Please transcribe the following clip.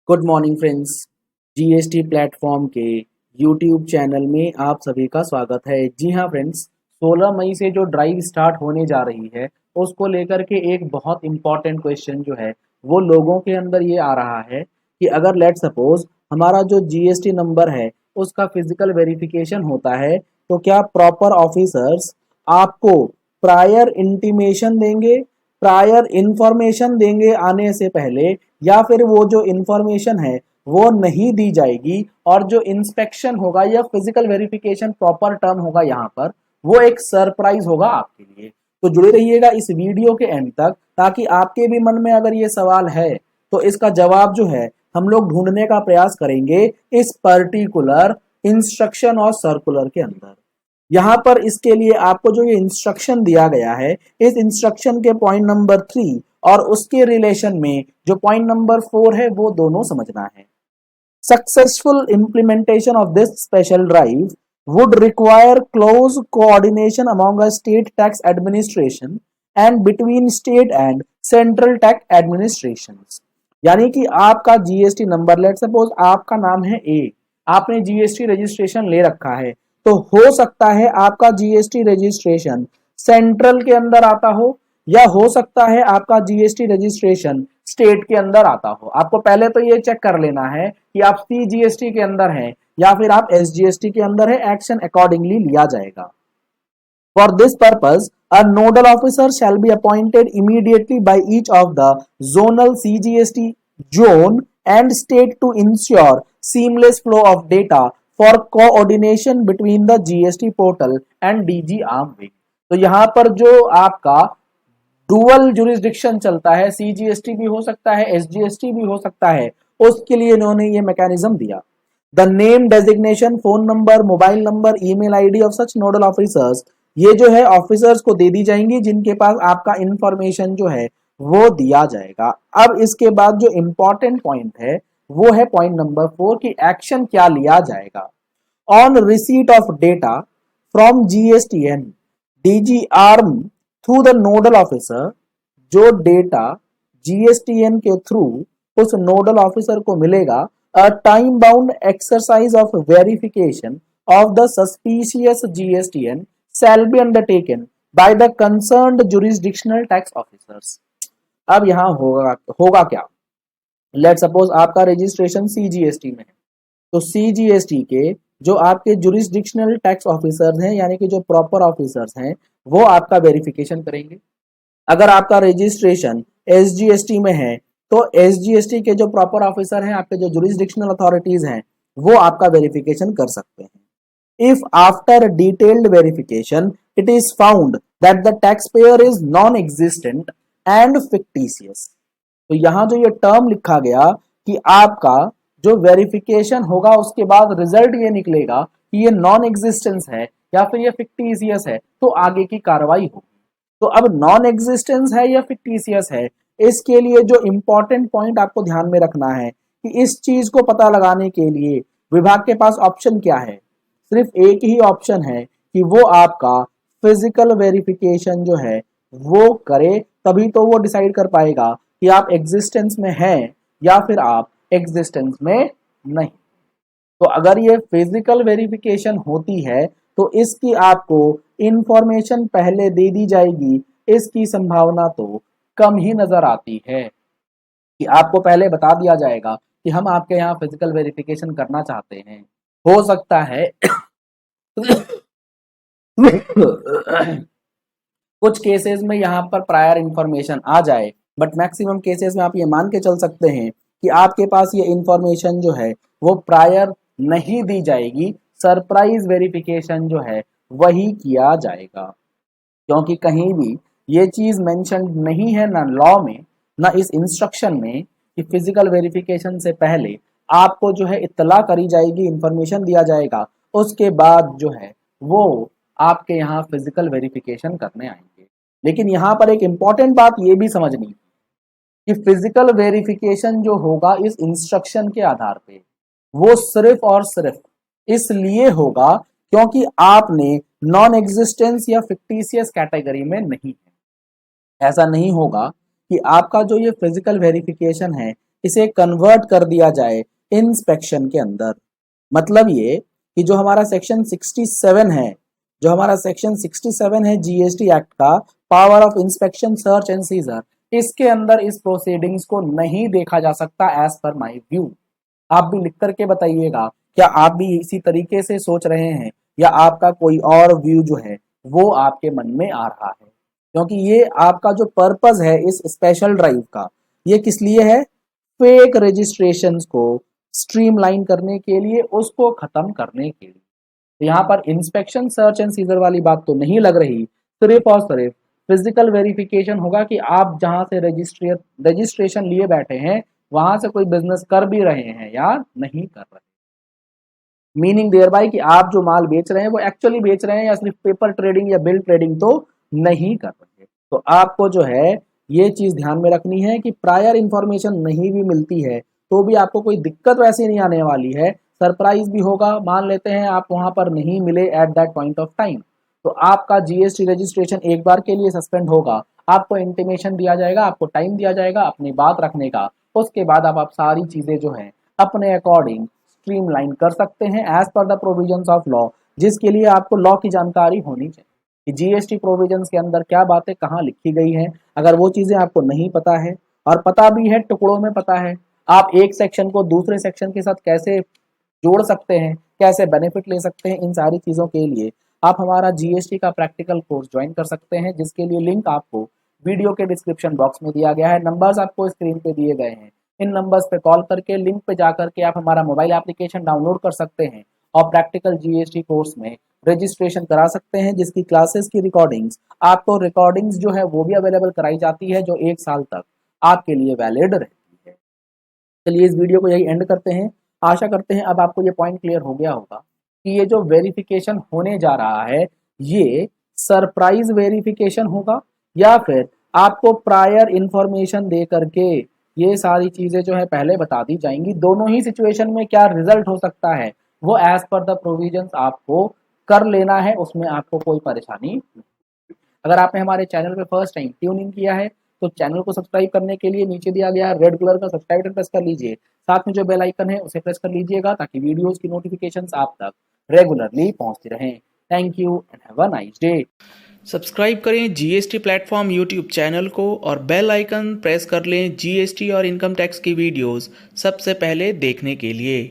Good morning friends. GST platform के YouTube channel में आप सभी का स्वागत है। जी हाँ फ्रेंड्स, 16 मई से जो ड्राइव स्टार्ट होने जा रही है उसको लेकर के एक बहुत इम्पॉर्टेंट क्वेश्चन जो है वो लोगों के अंदर ये आ रहा है कि अगर लेट सपोज हमारा जो जीएसटी नंबर है उसका फिजिकल वेरिफिकेशन होता है तो क्या प्रॉपर ऑफिसर्स आपको प्रायर इंटीमेशन देंगे, प्रायर इंफॉर्मेशन देंगे आने से पहले, या फिर वो जो इंफॉर्मेशन है वो नहीं दी जाएगी और जो इंस्पेक्शन होगा या फिजिकल वेरिफिकेशन प्रॉपर टर्म होगा यहाँ पर वो एक सरप्राइज होगा आपके लिए। तो जुड़े रहिएगा इस वीडियो के एंड तक ताकि आपके भी मन में अगर ये सवाल है तो इसका जवाब जो है हम लोग ढूंढने का प्रयास करेंगे इस पर्टिकुलर इंस्ट्रक्शन और सर्कुलर के अंदर। यहाँ पर इसके लिए आपको जो ये इंस्ट्रक्शन दिया गया है इस इंस्ट्रक्शन के पॉइंट नंबर 3 और उसके रिलेशन में जो पॉइंट नंबर 4 है वो दोनों समझना है। Successful implementation of this special drive would require close coordination among a state tax administration and between state and central tax administrations। यानी कि आपका जीएसटी नंबर, लेट सपोज आपका नाम है ए, आपने जीएसटी रजिस्ट्रेशन ले रखा है, तो हो सकता है आपका जीएसटी रजिस्ट्रेशन सेंट्रल के अंदर आता हो या हो सकता है आपका जीएसटी रजिस्ट्रेशन स्टेट के अंदर आता हो। आपको पहले तो ये चेक कर लेना है कि आप सीजीएसटी के अंदर हैं या फिर आप एसजीएसटी के अंदर है। एक्शन अकॉर्डिंगली लिया जाएगा। For this purpose, a nodal officer shall be appointed immediately by each of the zonal CGST zone and state to ensure seamless flow of data for coordination between the GST portal and DG arm wing। तो यहाँ पर जो आपका dual jurisdiction चलता है, CGST भी हो सकता है, एसजीएसटी भी हो सकता है, उसके लिए इन्होंने ये मैकेनिज्म दिया। The name, designation, phone number, mobile number, email ID of such nodal officers, ये जो है ऑफिसर्स को दे दी जाएंगी जिनके पास आपका इंफॉर्मेशन जो है वो दिया जाएगा। अब इसके बाद जो इंपॉर्टेंट पॉइंट है वो है पॉइंट नंबर 4 कि एक्शन क्या लिया जाएगा। On receipt of data from GSTN DG arm through the nodal officer, जो डेटा जीएसटीएन के थ्रू उस नोडल ऑफिसर को मिलेगा, a time bound exercise of verification of the suspicious GSTN shall be undertaken by the concerned jurisdictional tax officers। अब यहां होगा क्या, let suppose आपका रजिस्ट्रेशन सीजीएसटी में है तो सीजीएसटी के जो आपके जुरिस्डिक्शनल टैक्स ऑफिसर्स हैं यानी कि जो प्रॉपर ऑफिसर्स हैं वो आपका वेरिफिकेशन करेंगे। अगर आपका रजिस्ट्रेशन एसजीएसटी में है तो एसजीएसटी के जो प्रॉपर ऑफिसर हैं, आपके जो जुरिस्डिक्शनल अथॉरिटीज हैं, वो आपका वेरिफिकेशन कर सकते हैं। If after detailed verification it is found that the tax payer is non existent and fictitious, तो यहां जो ये टर्म लिखा गया कि आपका जो वेरिफिकेशन होगा उसके बाद रिजल्ट ये निकलेगा कि ये नॉन एग्जिस्टेंस है या फिर ये फिक्टिशियस है, तो आगे की कार्रवाई होगी। तो अब नॉन एग्जिस्टेंस है या फिक्टिशियस है, इसके लिए जो इंपॉर्टेंट पॉइंट आपको ध्यान में रखना है कि इस चीज को पता लगाने के लिए विभाग के पास ऑप्शन क्या है, सिर्फ एक ही ऑप्शन है कि वो आपका फिजिकल वेरिफिकेशन जो है वो करे, तभी तो वो डिसाइड कर पाएगा कि आप एग्जिस्टेंस में हैं या फिर आप एग्जिस्टेंस में नहीं। तो अगर ये फिजिकल वेरिफिकेशन होती है तो इसकी आपको इंफॉर्मेशन पहले दे दी जाएगी, इसकी संभावना तो कम ही नजर आती है कि आपको पहले बता दिया जाएगा कि हम आपके यहाँ फिजिकल वेरिफिकेशन करना चाहते हैं। हो सकता है कुछ केसेस में यहाँ पर प्रायर इंफॉर्मेशन आ जाए, बट मैक्सिमम केसेस में आप ये मान के चल सकते हैं कि आपके पास ये इंफॉर्मेशन जो है वो प्रायर नहीं दी जाएगी, सरप्राइज वेरिफिकेशन जो है वही किया जाएगा। क्योंकि कहीं भी ये चीज मेंशन नहीं है ना लॉ में ना इस इंस्ट्रक्शन में कि फिजिकल वेरिफिकेशन से पहले आपको जो है इत्तला करी जाएगी, इंफॉर्मेशन दिया जाएगा, उसके बाद जो है वो आपके यहाँ फिजिकल वेरिफिकेशन करने आएंगे। लेकिन यहाँ पर एक इंपॉर्टेंट बात ये भी समझनी कि फिजिकल वेरिफिकेशन जो होगा इस इंस्ट्रक्शन के आधार पे वो सिर्फ और सिर्फ इसलिए होगा क्योंकि आपने नॉन एग्जिस्टेंस या फिक्टिशियस कैटेगरी में नहीं है। ऐसा नहीं होगा कि आपका जो ये फिजिकल वेरिफिकेशन है इसे कन्वर्ट कर दिया जाए इंस्पेक्शन के अंदर। मतलब ये कि जो हमारा सेक्शन 67 है, जो हमारा सेक्शन 67 है जीएसटी एक्ट का, power of inspection search and seizure, इसके अंदर इस प्रोसीडिंग्स को नहीं देखा जा सकता एज पर माय व्यू। आप भी लिख करके बताइएगा, क्या आप भी इसी तरीके से सोच रहे हैं या आपका कोई और व्यू जो है वो आपके मन में आ रहा है? क्योंकि ये आपका जो पर्पस है इस स्पेशल ड्राइव का, ये किस लिए है? फेक रजिस्ट्रेशंस को स्ट्रीमलाइन करने के लिए, उसको खत्म करने के लिए। तो यहाँ पर इंस्पेक्शन सर्च एंड सीजर वाली बात तो नहीं लग रही, सिर्फ और सिर्फ फिजिकल वेरिफिकेशन होगा कि आप जहां से रजिस्ट्रेशन लिए बैठे हैं वहां से कोई बिजनेस कर भी रहे हैं या नहीं कर रहे। मीनिंग देयर बाय कि आप जो माल बेच रहे हैं वो एक्चुअली बेच रहे हैं या सिर्फ पेपर ट्रेडिंग या बिल ट्रेडिंग तो नहीं कर रहे। तो आपको जो है ये चीज ध्यान में रखनी है कि प्रायर इंफॉर्मेशन नहीं भी मिलती है तो भी आपको कोई दिक्कत वैसे नहीं आने वाली है। सरप्राइज भी होगा, मान लेते हैं आप वहां पर नहीं मिले at that point of time, तो आपका जीएसटी रजिस्ट्रेशन एक बार के लिए सस्पेंड होगा। आपको इंटीमेशन दिया जाएगा, आपको टाइम दिया जाएगा अपनी बात रखने का। उसके बाद आप सारी चीजें जो है अपने अकॉर्डिंग स्ट्रीमलाइन कर सकते हैं as per the provisions of law, जिसके लिए आपको लॉ की जानकारी होनी चाहिए कि जीएसटी प्रोविजंस के अंदर क्या बातें कहाँ लिखी गई हैं। अगर वो चीजें आपको नहीं पता है और पता भी है टुकड़ों में पता है, आप एक सेक्शन को दूसरे सेक्शन के साथ कैसे जोड़ सकते हैं, कैसे बेनिफिट ले सकते हैं, इन सारी चीजों के लिए आप हमारा जीएसटी का प्रैक्टिकल कोर्स ज्वाइन कर सकते हैं, जिसके लिए लिंक आपको वीडियो के डिस्क्रिप्शन बॉक्स में दिया गया है। नंबर्स आपको स्क्रीन पे दिए गए हैं, इन नंबर्स पे कॉल करके लिंक पे जा करके आप हमारा मोबाइल एप्लीकेशन डाउनलोड कर सकते हैं और प्रैक्टिकल जीएसटी कोर्स में रजिस्ट्रेशन करा सकते हैं, जिसकी क्लासेस की रिकॉर्डिंग्स आपको रिकॉर्डिंग्स जो है वो भी अवेलेबल कराई जाती है, जो 1 साल तक आपके लिए वैलिड रहती है। चलिए इस वीडियो को यही एंड करते हैं। आशा करते हैं अब आपको ये पॉइंट क्लियर हो गया होगा कि ये जो वेरिफिकेशन होने जा रहा है ये सरप्राइज वेरिफिकेशन होगा या फिर आपको प्रायर इंफॉर्मेशन दे करके ये सारी चीजें जो है पहले बता दी जाएंगी। दोनों ही सिचुएशन में क्या रिजल्ट हो सकता है वो एज पर द प्रोविजंस आपको कर लेना है, उसमें आपको कोई परेशानी नहीं। अगर आपने हमारे चैनल पे फर्स्ट टाइम ट्यून इन किया है तो चैनल को सब्सक्राइब करने के लिए नीचे दिया गया रेड कलर का सब्सक्राइब बटन प्रेस कर लीजिए। साथ में जो बेल आइकन है उसे प्रेस कर लीजिएगा ताकि वीडियोस की नोटिफिकेशंस आप तक रेगुलरली पहुंचती रहें। Thank you and have a nice day. Subscribe करें जीएसटी प्लेटफॉर्म यूट्यूब चैनल को और बेल आइकन प्रेस कर लें जीएसटी और इनकम टैक्स की वीडियोस सबसे पहले देखने के लिए।